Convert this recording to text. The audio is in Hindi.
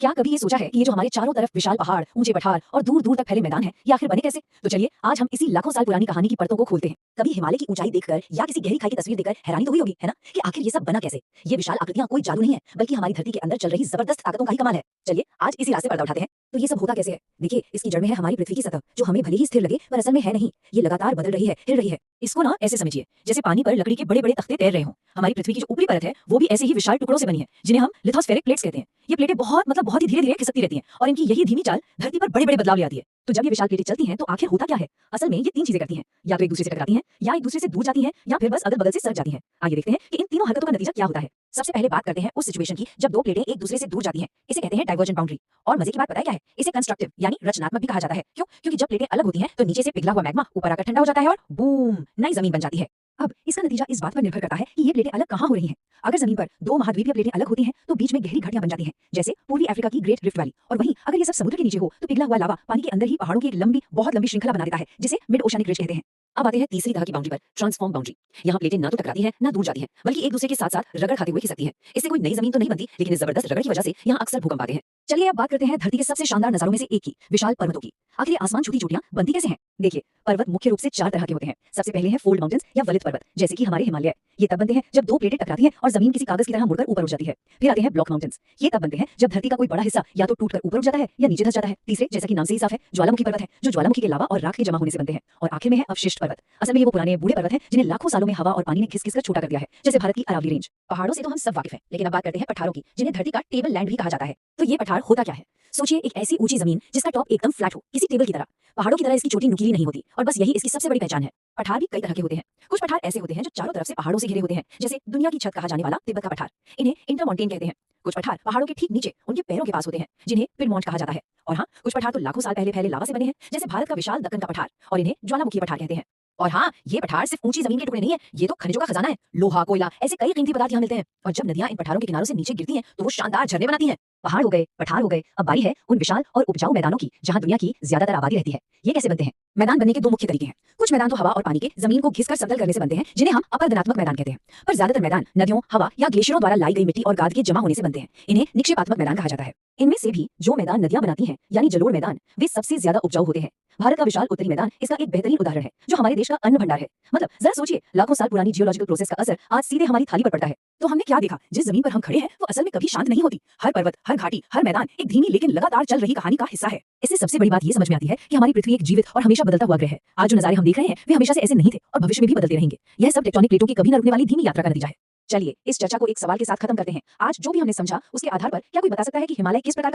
क्या कभी ये सोचा है कि ये जो हमारे चारों तरफ विशाल पहाड़, ऊंचे पठार और दूर दूर तक फैले मैदान हैं, ये आखिर बने कैसे? तो चलिए आज हम इसी लाखों साल पुरानी कहानी की परतों को खोलते हैं। कभी हिमालय की ऊंचाई देखकर या किसी गहरी खाई की तस्वीर देखकर हैरानी तो हुई होगी, है ना, कि आखिर ये सब बना कैसे? ये विशाल आकृतियां कोई जादू नहीं है, बल्कि हमारी धरती के अंदर चल रही जबरदस्त ताकतों का ही कमाल है। चलिए आज इसी रास्ते पर्दा उठाते हैं। तो ये सब होता कैसे है? देखिए, इसकी जड़ में है हमारी पृथ्वी की सतह, जो हमें भले ही स्थिर लगे पर असल में है नहीं। ये लगातार बदल रही है, हिल रही है। इसको ना ऐसे समझिए जैसे पानी पर लकड़ी के बड़े बड़े तख्ते तैर रहे हों। हमारी पृथ्वी की जो ऊपरी परत है वो भी ऐसे ही विशाल टुकड़ों से बनी है, जिन्हें हम लिथोस्फेरिक प्लेट्स कहते हैं। ये प्लेटें बहुत ही धीरे धीरे खिसकती रहती हैं और इनकी यही धीमी चाल धरती पर बड़े बड़े बदलाव ले आती है। तो जब ये विशाल प्लेटें चलती हैं तो आखिर होता क्या है? असल में ये तीन चीजें करती हैं, या तो एक दूसरे से टकराती हैं, या एक दूसरे से दूर जाती हैं, या फिर बस अगल बगल से सरक जाती हैं। आइए देखते हैं कि इन तीनों हरकतों का नतीजा क्या होता है। सबसे पहले बात करते हैं उस सिचुएशन की जब दो प्लेटें एक दूसरे से दूर जाती हैं। इसे कहते हैं डाइवर्जेंट बाउंड्री। और मजे की बात पता है क्या है? इसे कंस्ट्रक्टिव यानी रचनात्मक भी कहा जाता है। क्यों? क्योंकि जब प्लेटें अलग होती हैं तो नीचे से पिघला हुआ मैग्मा ऊपर आकर ठंडा हो जाता है और बूम, नई जमीन बन जाती है। अब इसका नतीजा इस बात पर निर्भर करता है कि ये प्लेटें अलग कहाँ हो रही हैं। अगर जमीन पर दो महाद्वीपीय प्लेटें अलग होती हैं तो बीच में गहरी घाटियां बन जाती हैं, जैसे पूर्वी अफ्रीका की ग्रेट रिफ्ट वैली। और वहीं अगर ये सब समुद्र के नीचे हो तो पिघला हुआ लावा पानी के अंदर ही पहाड़ों की एक बहुत लंबी श्रृंखला बना देता है, जिसे मिड ओशियनिक रिज कहते हैं। अब आते हैं तीसरी तरह की बाउंड्री पर, ट्रांसफॉर्म बाउंड्री। यहाँ प्लेटें ना तो टकराती हैं ना दूर जाती हैं, बल्कि एक दूसरे के साथ साथ रगड़ खाते हुए खिसकती हैं। इससे कोई नई जमीन तो नहीं बनती, लेकिन इस जबरदस्त रगड़ की वजह से यहाँ अक्सर भूकंप आते हैं। चलिए अब बात करते हैं धरती के सबसे शानदार नजारों में से एक की, विशाल पर्वतों की। आखिर ये आसमान छूती चोटियां बनती कैसे हैं? देखिए, पर्वत मुख्य रूप से चार तरह के होते हैं। सबसे पहले है फोल्ड माउंटेन्स या वलित पर्वत, जैसे कि हमारे हिमालय। ये तब बनते हैं जब दो प्लेटें टकराती हैं और जमीन किसी कागज की तरह मुड़कर ऊपर उठ जाती है। फिर आते हैं ब्लॉक माउंटेन्स। ये तब बनते हैं जब धरती का कोई बड़ा हिस्सा या तो टूटकर ऊपर उठ जाता है या नीचे धंस जाता है। तीसरे, जैसा कि नाम से ही साफ है, ज्वालामुखी पर्वत है, जो ज्वालामुखी के लावा और राख के जमा होने से बनते हैं। और आखिर में है अवशिष्ट पर्वत। असल में ये वो पुराने बूढ़े पर्वत हैं जिन्हें लाखों सालों में हवा और पानी ने घिस कर छोटा कर दिया है, जैसे भारत की अरावली रेंज। पहाड़ों से तो हम सब वाकिफ हैं, लेकिन अब बात करते हैं पठारों की, जिन्हें धरती का टेबल लैंड भी कहा जाता है। तो ये पठार होता क्या है? सोचिए, एक ऐसी ऊंची जमीन जिसका टॉप एकदम फ्लैट हो, किसी टेबल की तरह। पहाड़ों की तरह इसकी चोटी नुकीली नहीं होती, और बस यही इसकी सबसे बड़ी पहचान है। पठार भी कई तरह के होते हैं। कुछ पठार ऐसे होते हैं जो चारों तरफ से पहाड़ों से घिरे होते हैं, जैसे दुनिया की छत कहा जाने वाला तिब्बत का पठार। इन्हें इंटरमॉन्टेन कहते हैं। कुछ पठार पहाड़ों के ठीक नीचे उनके पैरों के पास होते हैं, जिन्हें पिडमॉन्ट कहा जाता है। और हाँ, कुछ पठार तो लाखों साल पहले फैले लावा से बने हैं, जैसे भारत का विशाल दक्कन का पठार, और इन्हें ज्वालामुखी पठार कहते हैं। और हाँ, ये पठार सिर्फ ऊंची जमीन के टुकड़े नहीं है, ये तो खनिजों का खजाना है। लोहा, कोयला, ऐसे कई कीमती पदार्थ यहाँ मिलते हैं। और जब नदियां इन पठारों के किनारों से नीचे गिरती हैं तो वो शानदार झरने बनाती हैं। पहाड़ हो गए, पठार हो गए, अब बारी है उन विशाल और उपजाऊ मैदानों की, जहाँ दुनिया की ज्यादातर आबादी रहती है। ये कैसे बनते हैं? मैदान बनने के दो मुख्य तरीके हैं। कुछ मैदान तो हवा और पानी के जमीन को घिसकर समतल करने से बनते हैं, जिन्हें हम अपरदनात्मक मैदान कहते हैं। पर ज्यादातर मैदान नदियों, हवा या ग्लेशियरों द्वारा लाई गई मिट्टी और गाद के जमा होने से बनते हैं। इन्हें निक्षेपात्मक मैदान कहा जाता है। इनमें से भी जो मैदान नदियां बनाती हैं, यानी जलोढ़ मैदान, वे सबसे ज्यादा उपजाऊ होते हैं। भारत का विशाल उत्तरी मैदान इसका एक बेहतरीन उदाहरण है, जो हमारे देश का अन्न भंडार है। मतलब जरा सोचिए, लाखों साल पुरानी जियोलॉजिकल प्रोसेस का असर आज सीधे हमारी थाली पर पड़ता है। तो हमने क्या देखा? जिस जमीन पर हम खड़े हैं वो असल में कभी शांत नहीं होती। हर पर्वत, हर घाटी, हर मैदान एक धीमी लेकिन लगातार चल रही कहानी का हिस्सा है। इससे सबसे बड़ी बात ये समझ में आती है कि हमारी पृथ्वी एक जीवित और हमेशा बदलता हुआ ग्रह है। आज जो नजारे हम देख रहे हैं वे हमेशा से ऐसे नहीं थे और भविष्य में भी बदलते रहेंगे। यह सब टेक्टोनिक प्लेटों की कभी न रुकने वाली धीमी यात्रा का नतीजा है। चलिए इस चर्चा को एक सवाल के साथ खत्म करते हैं। आज जो भी हमने समझा उसके आधार पर क्या कोई बता सकता है कि हिमालय किस प्रकार का